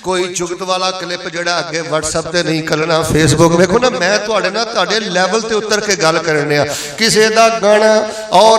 कोई जुगत वाला क्लिप जिहड़ा अगे WhatsApp ते नहीं करना, फेसबुक देखो ना, मैं तुहाडे नाल तुहाडे लैवल ते उतर के गल करने किसी दा गाना और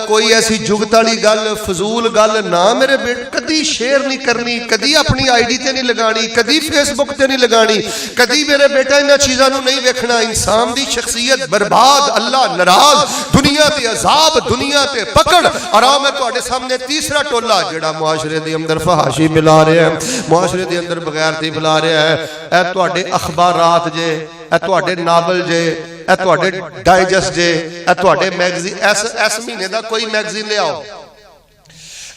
कोई ऐसी जुगत वाली गल फजूल गल ना मेरे बेटे कदी शेयर नहीं करनी, कदी अपनी ID ते नहीं लगानी, कदी फेसबुक ते नहीं लगानी, कदी मेरे बेटा इन्हां चीज़ां नूं नहीं वेखना। इंसान दी शख्सियत बर्बाद, अल्लाह नाराज, दुनिया ते अजाब, दुनिया ते पकड़। और आओ मैं तुहाडे सामने तीसरा टोला जिहड़ा मुआशरे दे अंदर फहाशी मिला रहा है, मुआशरे दे अंदर बगैरती फैला रहा है, ए तुहाडे अखबारात जे, ए तुहाडे नावल जे, ए तुहाडे डाइजेस्ट जे, ए तुहाडे मैगजीन। इस महीने दा कोई मैगजीन ले आओ,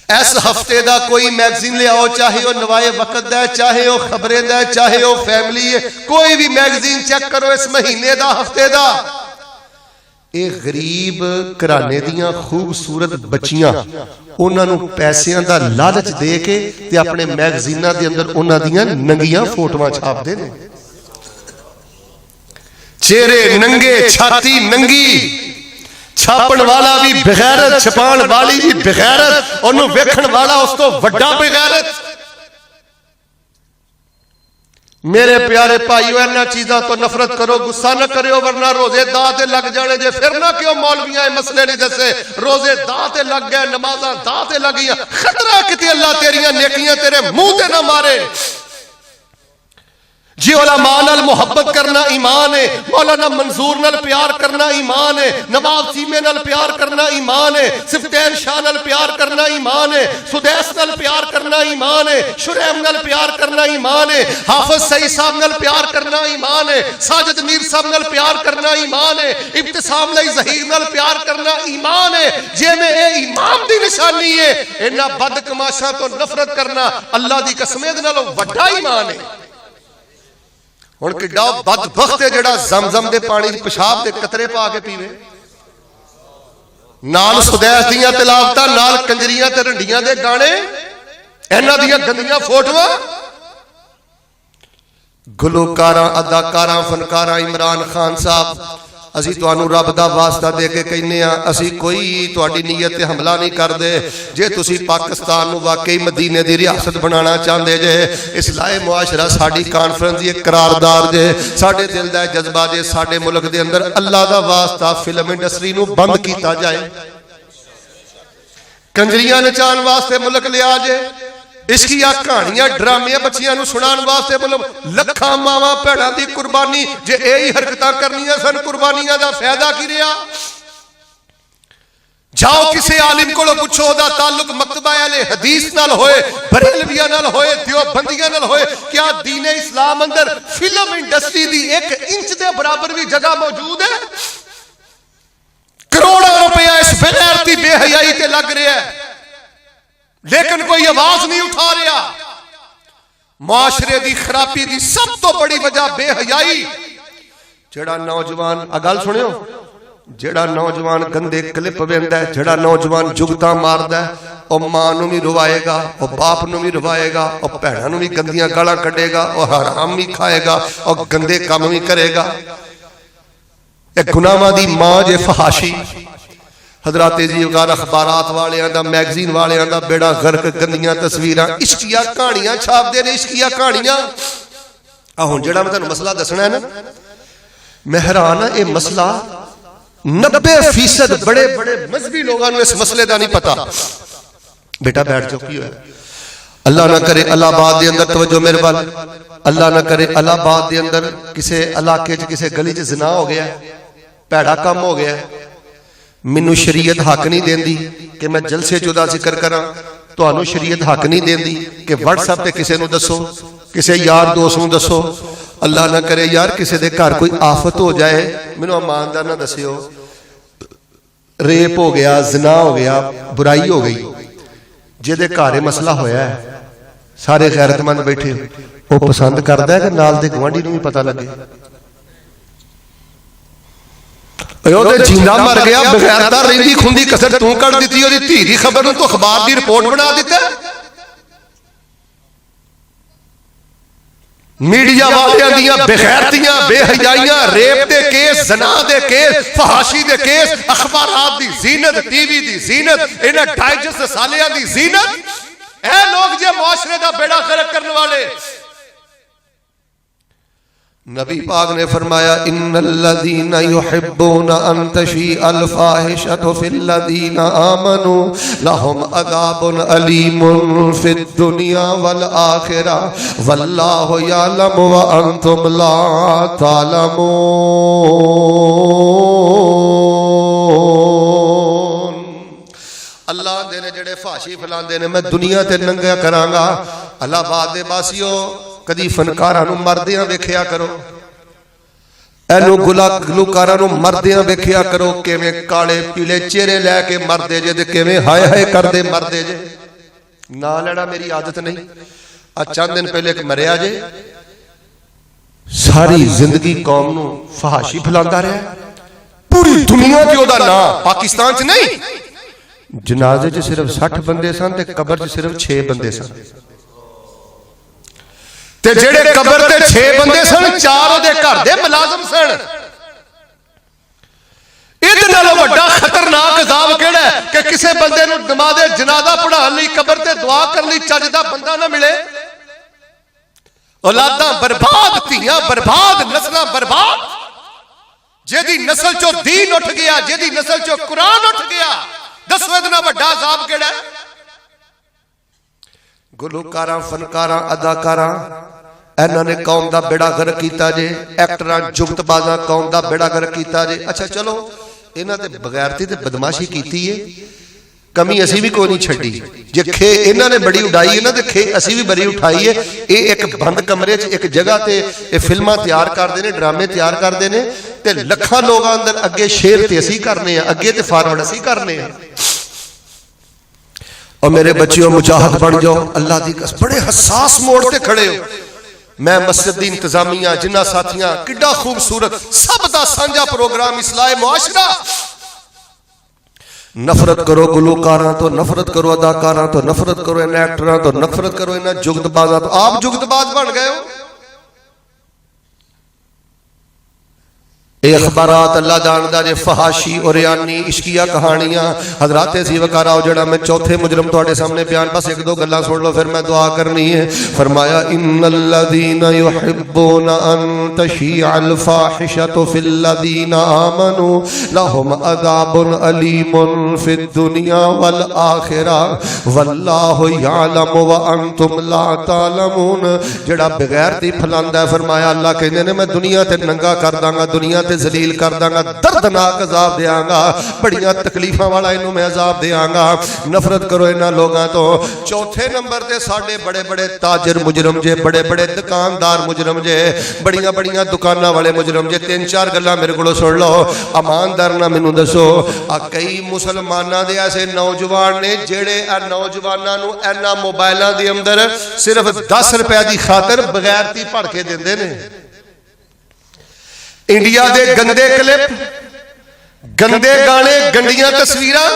इस हफ्ते दा कोई मैगजीन ले आओ, चाहे वह नवाए वक्त दा, चाहे वह खबरें दा, चाहे वह फैमिली है, कोई भी मैगजीन चेक करो इस महीने दा, हफ्ते दा। ये गरीब घराने दियां खूबसूरत बच्चियां उन्होंने पैसों का लालच दे के ते अपने मैगजीना के अंदर उन्हां दियां नंगियां फोटोआं छापते हैं। चेहरे नंगे, छाती नंगी, छापण वाला भी बेगैरत, छपाण वाली भी बेगैरत, उन्होंने वेखण वाला उस तो वड्डा बेगैरत। मेरे प्यारे भाईओ, इन्हां चीज़ों तो नफरत करो, गुस्सा न करो, वरना रोजे दां ते लग जाने जे। फिर ना क्यों मौलवियां मसले नहीं दसे, रोजे दां ते लग गए, नमाज़ां दां ते लग गई, खतरा किते अल्लाह तेरियां नेकियां तेरे मुंह ते ना मारे। जी उलमा नाल मुहब्बत करना ईमान है, मौलाना मंसूर नाल प्यार करना ईमान है, नवाब सीमे नाल प्यार करना ईमान है, सिफ्तैन शाह नाल प्यार करना ईमान है, सुदैस नाल प्यार करना ईमान है, शुरैम नाल प्यार करना ईमान है, हाफिज सईद साहब नाल प्यार करना ईमान है, साजिद मीर साहब नाल प्यार करना ईमान है, इब्तिसाम लई ज़हीर नाल प्यार करना ईमान है। जिवें ये ईमान दी निशानी है, इन्हां बदकमाशां तो नफरत करना अल्लाह दी कसम इहदे नालों वड्डा ईमान है। हुण किड्डा बदबख्त है जिहड़ा ज़मज़म दे पानी च पेशाब दे कतरे पा के पीवे, नाल सुदैस दियां तिलावतां, नाल कंजरियां ते रंडियां दे गाने, इन्हां दियां गंदियां फोटोआं। गुलकारां, अदाकारां, फनकारां, इमरान खान साहब, असी तुहानू रब दा वास्ता दे के कहने आ, असी कोई तुहाडी नीयत ते हमला नहीं करदे। जे तुसी पाकिस्तान नू वाकई मदीने दी रियासत बनाना चाहते जे, इसलाए मुआशरा साडी कॉन्फ्रेंस दी करारदार जे, साडे दिल दा जज्बा जे, साडे मुल्क दे अंदर अल्लाह दा वास्ता फिल्म इंडस्ट्री नू बंद कीता जाए, कंजरियां नचाण वास्ते मुल्क लिया जे, इश्किया कहानियां ड्रामियां बच्चियां नू सुनाण वास्ते मतलब लखां मावां भैणां दी कुर्बानी। जे यही हरकतां करनियां सन, कुर्बानियां दा फायदा की रहा? जाओ किसी आलिम को पूछो, ओदा ताल्लुक मकतबा अहले हदीस नाल होए, बरेलवियां नाल होए, देवबंदियां नाल होए, क्या दीन इस्लाम अंदर फिल्म इंडस्ट्री दी 1 इंच दे बराबर भी जगह मौजूद है? करोड़ों रुपया इस बेगैरती बेहयाई ते लग रहा है, लेकिन कोई आवाज नहीं उठा रहा। मुआशरे दी खराबी दी सब तो बड़ी वजह बेहयाई। जेड़ा नौजवान गल सुनियो, जेड़ा नौजवान गंदे क्लिप वेंदा है, जेड़ा नौजवान जुगता मारदा है, और मां नूं भी रुवाएगा, और बाप नूं भी रुवाएगा, और भैणां नूं भी गंदियां गालां कड्डेगा, और हराम भी खाएगा, और गंदे काम भी करेगा। ये गुनाहां दी मां जे फहाशी। हजराते जी गाल अखबारात वालियां दा, मैगजीन वालियां दा बेड़ा गर्क, गंदियां तस्वीरां, इश्किया कहानियां छापदे ने, इश्किया कहानियां। हुण जेड़ा मैं तुहानूं मसला दसना है ना, मैं हैरान हां, ये मसला 90% बड़े बड़े मजहबी लोगों को इस मसले का नहीं पता। बेटा बैठ जाओ, की होया? अल्लाह ना करे इलाहाबाद के अंदर, तवज्जो मेरे वाल, अल्लाह ना करे इलाहाबाद के अंदर किसी इलाके च, किसी गली च जिना हो गया, भैड़ा काम हो गया, मैनू शरीयत हक नहीं देंदी कि मैं जलसे चुदा जिक्र करा, तुहानू शरीयत हक नहीं देंदी कि WhatsApp पे किसी नू दसो, किसी यार दोस्त नू दसो। अल्लाह ना करे यार किसी दे घर कोई आफत हो जाए, मैनू ईमानदार ना दसियो, रेप हो गया, जिना हो गया, बुराई हो गई, जिहदे घर मसला होया है, सारे गैरतमंद बैठे, वो पसंद करता है कि नाल दे गुआंढी नू भी पता लगे? जींदा मर गया, बगैरता रहिंदी खुंदी कसर तू कढ़ दी, ओदी धी दी खबर नूं तो अखबार दी रिपोर्ट बना दिता। मीडिया वालियां दियां बेगैरतियां, बेहयाइयां, रेप दे केस, ज़ना दे केस, फहाशी दे केस, अखबारात दी जीनत, टीवी दी जीनत, इन्हां डाइजेस्ट सालियां दी जीनत। ए लोग जे मुआशरे दा बेड़ा गर्क करने वाले, नबी पाक ने फरमाया इन्नल्लज़ीना युहिब्बूना अन तशीअल फाहिशतु फिल्लज़ीना आमनू लहुम अज़ाबुन अलीमुन फिद दुनिया वल आखिरह वल्लाहु यअलमु व अंतुम ला तालमून। अल्लाह दे ने जेड़े फाशी फैलांदे ने मैं दुनिया ते नंगा करांगा। अल्लाह बाद दे बासियो कदी फनकारां नूं मरदियां वेखिया करो, एनू गुलकारां नूं मरदियां वेखिया करो, किवें काले पीले चेहरे लैके मरदे जे ते किवें हाय हाय करदे मरदे जे। ना लेना मेरी आदत नहीं। आज चंद दिन पहले एक मरिया जे, सारी जिंदगी कौम नूं फहाशी फैलांदा रहा, पूरी दुनिया च ओहदा नाम, पाकिस्तान च नहीं। जनाजे च सिर्फ 60 बंदे सन ते कबर च सिर्फ 6 बंदे सन। ते जेड़े कबर ते 6 बंदे सन, 4 ओहदे घर दे मुलाजम सन। इहदे नालों वड्डा खतरनाक अजाब किहड़ा है कि किसी बंदे नूं नमाज़े जनाजा पढ़ाउण लई, कबर ते दुआ करन लई चज दा बंदा ना मिले। औलादां बर्बाद, धीआं बर्बाद, नस्लां बर्बाद। जेदी नस्ल चों दीन उठ गया, जेदी नस्ल चों कुरान उठ गया, दसो इहदे नाल वड्डा अजाब किहड़ा है? गुलकारां, फनकारां, अदाकारां, इन्हां ने कौम दा बेड़ा गर्क कीता जे। एक्टरां, जुगतबाजां कौम दा बेड़ा गर्क कीता जे। अच्छा चलो, इन्हां ते बगैरती ते बदमाशी कीती है, कमी असी भी कोई नहीं छड्डी। जे खे इन्हां ने बड़ी उड़ाई है ना, ते खे असी भी बड़ी उठाई है। ये एक बंद कमरे च एक जगह ते ये फिल्मां तैयार करते हैं, ड्रामे तैयार करते हैं, ते लखां लोगां अंदर अगे शेर ते असी करने हैं, अगे ते फॉरवर्ड असी करने हैं। और मेरे बच्चों मुजाहिद बन जाओ, अल्लाह दी कसम बड़े हसास मोड़ ते खड़े हो। मैं मस्जिद दी इंतजामिया जिन्ना साथियां किड्डा खूबसूरत सब दा सांझा प्रोग्राम इस्लाह मुआशरा। नफरत करो गुलकारां तो, नफरत करो अदाकारां तो, नफरत करो इन एक्टरां तो, नफरत करो इन जुगतबाजां तो। आप जुगतबाज बन गए हो। अखबारात अल्लाह जानदा जे, फहाशी और यानी इश्किया कहानियां हजरात सी वकाराओ। जड़ा मैं चौथे मुजरम तुहाडे सामने बयान, बस एक दो गल्लां सुन लो फिर मैं दुआ करनी है। फरमाया इन्नल्लज़ीना युहिब्बूना अन तशीअल फाहिशतु फिल्लज़ीना आमनू लहुम अज़ाबुन अलीमुन फिद दुनिया वल आखिरह वल्लाहु यअलमु व अंतुम ला तालमून। जड़ा बगैरती फैलांदा है, फरमाया अल्लाह कहंदे ने मैं दुनिया ते नंगा कर दांगा, दुनिया ते जलील कर दांगा, दर्दनाक अजाब देंगा, बड़ियां तकलीफां वाला इन्हू मैं अजाब देंगा। नफरत करो इन्हां लोगां तो। चौथे नंबर ते साडे बड़े बड़े ताजर मुजरम जे, बड़े बड़े दुकानदार मुजरम जे, बड़ियां बड़ियां दुकानां वाले मुजरम जे। 3-4 गल्लां मेरे कोलों सुन लो, ईमानदार ना मैनू दसो। कई मुसलमानां दे ऐसे नौजवान ने जेड़े नौजवानां नू इन्हां मोबाइलां दे अंदर सिर्फ 10 रुपए की खातर बगैरती भड़ के दिंदे ने। इंडिया दे गंदे क्लिप, गंदे गाने, गंदियां तस्वीरां,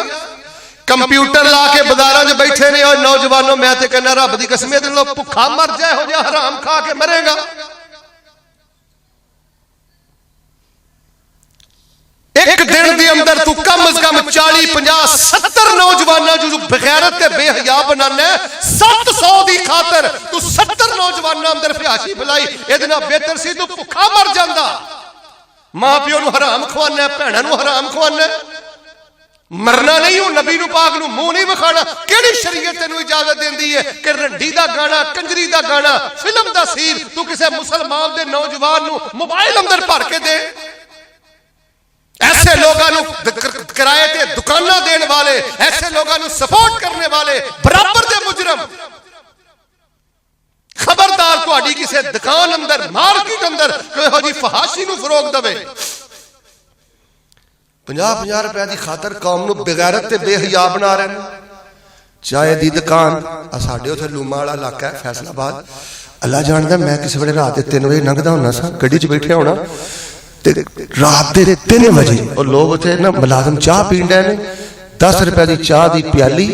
कंप्यूटर ला के बाजारां च बैठे ने। और नौजवानों मैं ते कहना रब दी कसम ते लो भुखा मर जाए, हो जा हराम खा के मरेगा। एक दिन के अंदर तू कम अज कम 40, 50, 70 नौजवानों जो बगैरत ते बेहया बनाना है। 700 की खातर तू 70 नौजवानों अंदर फहाशी फैलाई। इहदे नाल बेहतर सी तू भुखा मर जांदा। मां प्यो नूं हराम खवाना, भैणां नूं हराम खवाना, मरना नहीं हो, नबी नूं पाक नूं मुंह नहीं विखाना। किहड़ी शरीयत तैनूं इजाजत देंदी है कि रंडी दा गाना, कंजरी दा गाना, फिल्म दा सीन तू किसी मुसलमान दे नौजवान नूं मोबाइल अंदर भर के दे? ऐसे लोगों नूं किराए ते दुकानां देने वाले, ऐसे लोगों नूं सपोर्ट करने वाले बराबर दे मुजरम। खबरदार तुहाडी किसी दुकान अंदर, मार्केट अंदर कोई हो जी फहाशी नूं फरोग देवे। 50-50 रुपए की खातर कौम नूं बेगैरत ते बेहया बना रहे हैं। चाय दी दुकान, साडे उत्थे लूमा वाला इलाका है फैसलाबाद, अल्लाह जानदा मैं किस वेले रात के 3 बजे लंघदा हुंदा सा, गड्डी च बैठे होना ते रात के 3 बजे और लोग उत्थे ना मुलाजम चाह पीण डे ने। 10 रुपए की चाह की प्याली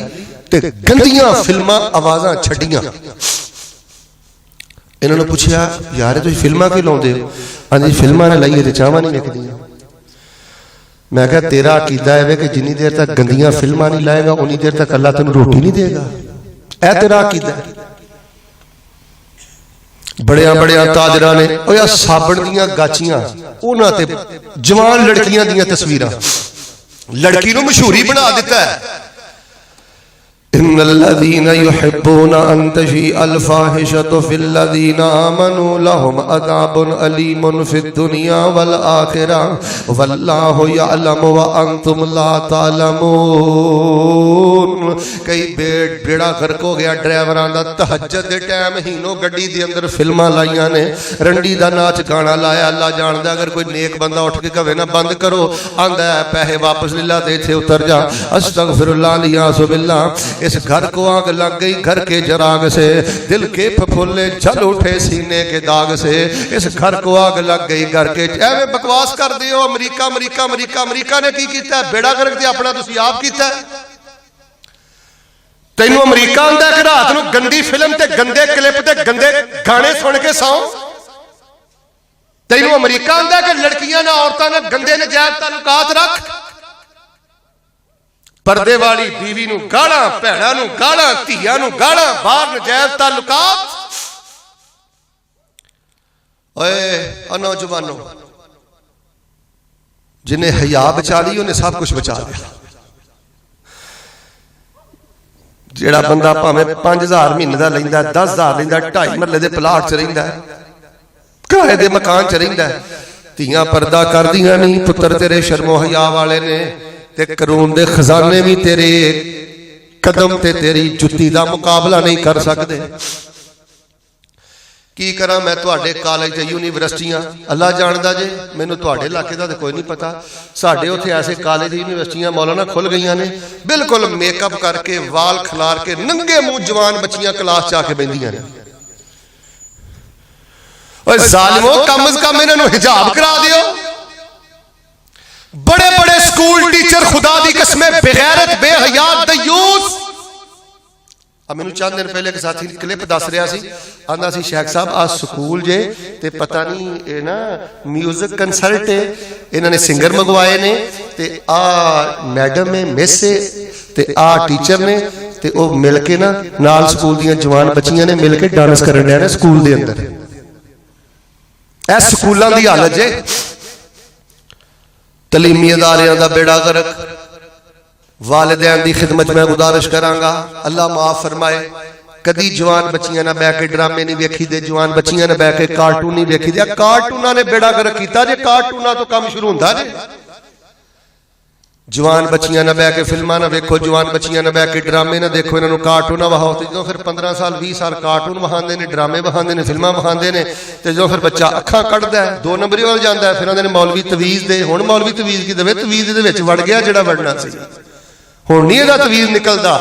ते गंदियां फिल्मां आवाज़ां छड्डियां। इन्होंने पूछा यार तुम फिल्मां क्यों लाउंदे हो? हाँ जी फिल्मां ने लाइए तो चाहवां नहीं विकदियां। मैं कहा तेरा अकीदा है कि जिन्नी देर तक गंदियां फिल्मां नहीं लाएगा उन्नी देर तक अल्लाह तेन रोटी नहीं देगा। ऐ तेरा अकीदा है। बड़िया बड़िया ताजरा ने ओया साबण दियां गाचियां उन्हां ते जवान लड़कियां दियां तस्वीरां लड़की नूं मशहूरी बना दिता है। इन्नल्लज़ीना युहिब्बूना अन तशीअल फाहिशतु फिल्लज़ीना आमनू लहुम अज़ाबुन अलीमुन फिद्दुनिया वल आखिरह वल्लाहु यअलमु व अंतुम ला तालमून। कई बेड़ा गर्क हो गया ड्राइवरां दा। तहज्जुद दे टाइम हीनो गड्डी दे अंदर फिल्मां लाइयां ने, रंडी दा नाच गाना लाया। अल्लाह जानदा अगर कोई नेक बंदा उठ के कहे ना बंद करो, आंदा है पैसे वापस ले ला ते इत्थे उतर जा। अस्तगफिरुल्लाह लियासु बिल्लाह। इस घर को आग लग गई घर के जराग से, दिल के फफूले जल उठे सीने के दाग से। इस घर को आग लग गई घर के। एवें बकवास कर दियो अमरीका अमरीका अमरीका। अमरीका ने की कीता? बेड़ा गर्क ते अपना तुसीं आप कीता। तैनूं अमरीका आंदा कि रात नूं गंदी फिल्म ते गंदे क्लिप ते गंदे गाने सुन के सौ। तैनूं अमरीका आंदा कि लड़कियां ना औरतां नाल गंदे नजायज ताल्लुकात रख। पर्दे वाली बीवी नूं गालां, भैणां नूं गालां, धीआं नूं गालां, बाहर नजायज ताल्लुकात। ओए नौजवानों, जिन्हें हया बचा ली उन्हें सब कुछ बचा लिया। जेड़ा बंदा भावें 5000 महीने का लैंदा, 10,000 लैंदा, 2.5 मरले के प्लाट च रहिंदा है, किराए के मकान च रहिंदा है, धीआं पर्दा करदियां नहीं, पुत्र तेरे शर्मो हया वाले ने, ते कानून दे खजाने भी तेरे कदम ते तेरी जुत्ती का मुकाबला नहीं कर सकते। की करा मैं तुहाडे कॉलेज ते यूनिवर्सिटियां अल्लाह जानदा जे, मैनू तुहाडे इलाके का तो कोई नहीं पता। साडे उत्थे ऐसे कॉलेज यूनिवर्सिटियां मौलाना खुल गई ने, बिल्कुल मेकअप करके वाल खिलार के नंगे मुंह जवान बच्चियां क्लास च आके बहिंदियां ने। ओए ज़ालिमो, कम अज कम इन्हां हिजाब करा दियो। बड़े बड़े स्कूल टीचर खुदा दी कसमें बेगैरत बेहयात दयूस। मैनू चंद दिन पहले एक साथी क्लिप दस रहा सी, आंदा सी शेख साहब आ स्कूल जे ते पता नहीं ये ना म्यूजिक कंसर्ट है, इन्होंने सिंगर मंगवाए ने ते आ मैडम है मिस है ते आ टीचर ने ते ओ मिल के ना नाल स्कूल दियां जवान बच्चियां ने मिल के डांस करन लगे ने स्कूल दे अंदर। ए स्कूलों की हालत जे। तलीमी अदारियां दा बेड़ा गर्क। वालिदैन दी खिदमत में गुजारिश करांगा, अल्लाह माफ फरमाए, कदी जवान बच्चियां ना बह के ड्रामे नहीं वेखी दे, जवान बच्चियां ने बह के कार्टून नहीं वेखी दे। कार्टूना ने बेड़ा गर्क कीता जे, कार्टूना तो काम शुरू हुंदा जे। जवान बच्चियां ना बह के फिल्मां ना वेखो, जवान बच्चियां ना बह के ड्रामे ना देखो, इन्होंने कार्टून वहाओ। तो जो फिर 15 साल 20 साल कार्टून वहांदे ने, ड्रामे वहांदे ने, फिल्मां वहांदे ने, तो जो फिर बच्चा अखां कढ़दा है, 2 नंबरी वाल जांदा है, फिर आंदे ने मौलवी तवीज़ दे। हुण मौलवी तवीज़ की देवे, तवीज़ दे विच वड़ गया जिहड़ा वड़ना सी, हुण नहीं इहदा तवीज़ निकलदा।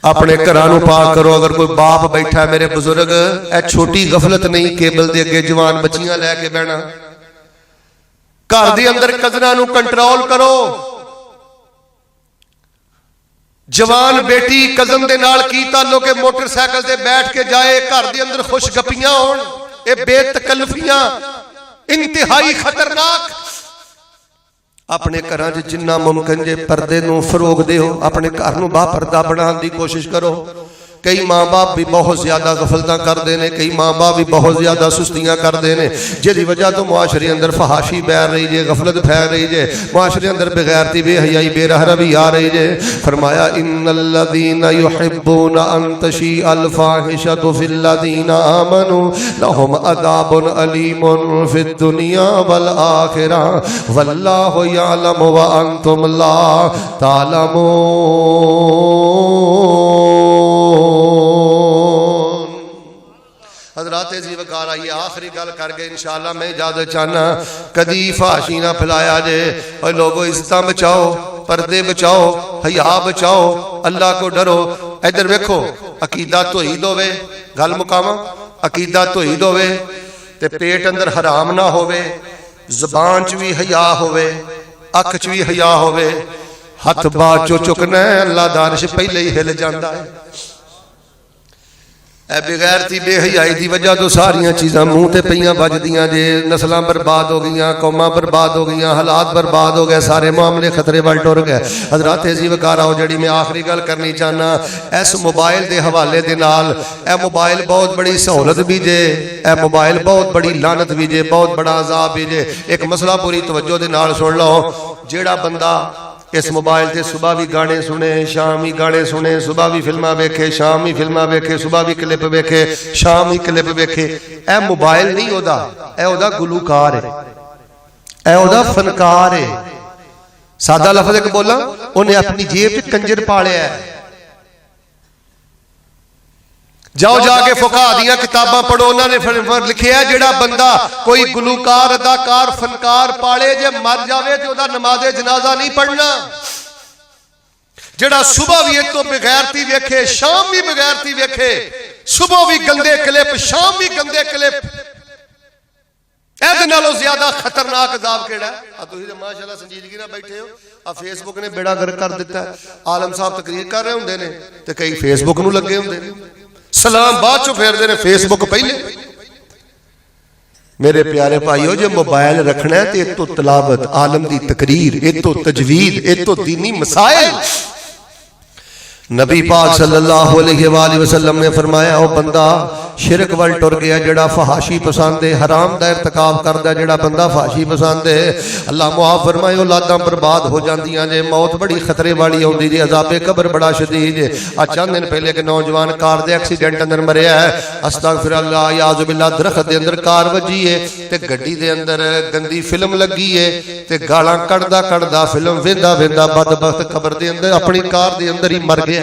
अपने घरां नूं पाक करो। अगर कोई बाप बैठा है मेरे बुजुर्ग, ए छोटी गफलत नहीं केबल दे अगे जवान बच्चियां लैके बहना। घर दे अंदर कज़नां नूं कंट्रोल करो। जवान बेटी कज़न दे नाल की ताल्लुक है, मोटरसाइकिल ते बैठ के जाए, घर दे अंदर खुश गप्पियां होण, ये बेतकल्लफियां इंतहाई खतरनाक। अपने घरां च जिन्ना मुमकिन जे पर्दे नूं फरोग दिओ, अपने घर नूं बापर्दा बनाने की कोशिश करो। कई माँ बाप भी बहुत ज्यादा गफलता करते हैं, कई माँ बाप भी बहुत ज्यादा सुस्तियां करते हैं, जिहदी वजह तो मुआशरे अंदर फहाशी बैर रही जे, गफलत फैल रही जे, मुआशरे अंदर बेगैरती बेहयाई बेरहरा भी आ रही जे। फरमाया इन्नल्लज़ीना युहिब्बूना अन तशीअल फाहिशतु फिल्लज़ीना आमनू लहुम अज़ाबुन अलीमुन फिद्दुनिया वल आखिरह वल्लाहु यअलमु व अंतुम ला तालमून। हजरात जीवकार आइए, आखिरी गल करके इंशाअल्लाह मैं इजाजत चाहना। कदी फाशी ना फैलाया जे। और लोगों इज्जत बचाओ, पर्दे बचाओ, हया बचाओ, अल्लाह को डरो। इधर वेखो, अकीदा तौहीद होवे, गल मुकावा, अकीदा तौहीद होवे ते पेट अंदर हराम ना होवे, जबान च भी हया होवे, अख च भी हया होवे, हथ बाह चो चुकना है, अल्लाह दा अर्श पहले ही हिल जाता है। ए बेगैरती बेहयाई की वजह तो सारिया चीज़ां मूँह ते पईयां बजदियां जे, नस्लां बर्बाद हो गई, कौमां बर्बाद हो गई, हालात बर्बाद हो गए, सारे मामले खतरे वाल टुर गए। हजरात अजीज वकार आओ, जी मैं आखिरी गल करनी चाहना इस मोबाइल के हवाले दे नाल, ए मोबाइल बहुत बड़ी सहूलत भी जे, ए मोबाइल बहुत बड़ी लानत भी जे, बहुत बड़ा अजाब भी जे। एक मसला पूरी तवज्जो दे नाल सुन लो, जेड़ा बंदा इस मोबाइल से सुबह भी गाने सुने, शाम ही गाने सुने, सुबह भी फिल्मां वेखे, शाम ही फिल्मां वेखे, सुबह भी क्लिप वेखे, शाम ही क्लिप वेखे, ए मोबाइल नहीं ओदा, ए ओदा गुलूकार है, ए ओदा फनकार है। सादा लफ्ज़ एक बोला, उन्हें अपनी जेब च कंजर पालिया है। जाओ जाके फुका दियां किताबां पढ़ो, उन्होंने लिखिया जेड़ा बंदा कोई गुलूकार अदाकार फनकार पाले जे मर जावे तो नमाज़े जनाजा नहीं पढ़ना। जेड़ा सुबह भी एक तो बगैरती वेखे, शाम भी बगैरती वेखे, सुबह भी गंदे क्लिप, शाम भी गंदे क्लिप, ज्यादा खतरनाक अजाब केड़ा है। तुसीं माशाअल्लाह संजीदगी नाल बैठे हो, आ फेसबुक ने बेड़ा गर्क कर दिता है। आलम साहब तकरीर कर रहे होंदे ने ते कई फेसबुक नूं लगे होंदे ने, सलाम बाद चो फेरते हैं, फेसबुक पहले। मेरे प्यारे भाईओ, जो मोबाइल रखना है तो इतो तलावत, आलम की तकरीर, इतो तजवीद, इतो दीनी मसाइल। नबी पाक सल्लल्लाहु अलैहि वसल्लम ने फरमाया, ओ बंदा शिरक वल टुर गया जेड़ा फहाशी पसंद है, हराम दा इर्तिकाब करदा जेड़ा बंदा फहाशी पसंद है। अल्लाह मुआफ फरमाए, औलादां बर्बाद हो जांदियां जे, मौत बड़ी खतरे वाली आउंदी जे, अज़ाबे कब्र बड़ा शदीद है। आज चंद दिन पहले एक नौजवान कार दे एक्सीडेंट अंदर मरिया है, अस्तगफिरुल्लाह याज़ु बिल्लाह। दरख्त दे अंदर कार वजी है ते गड्डी दे अंदर गंदी फिल्म लगी है ते गालां कढ़दा कढ़दा फिल्म वेंदा वेंदा बदबख्त कब्र दे अंदर अपनी कार दे अंदर ही मर गया।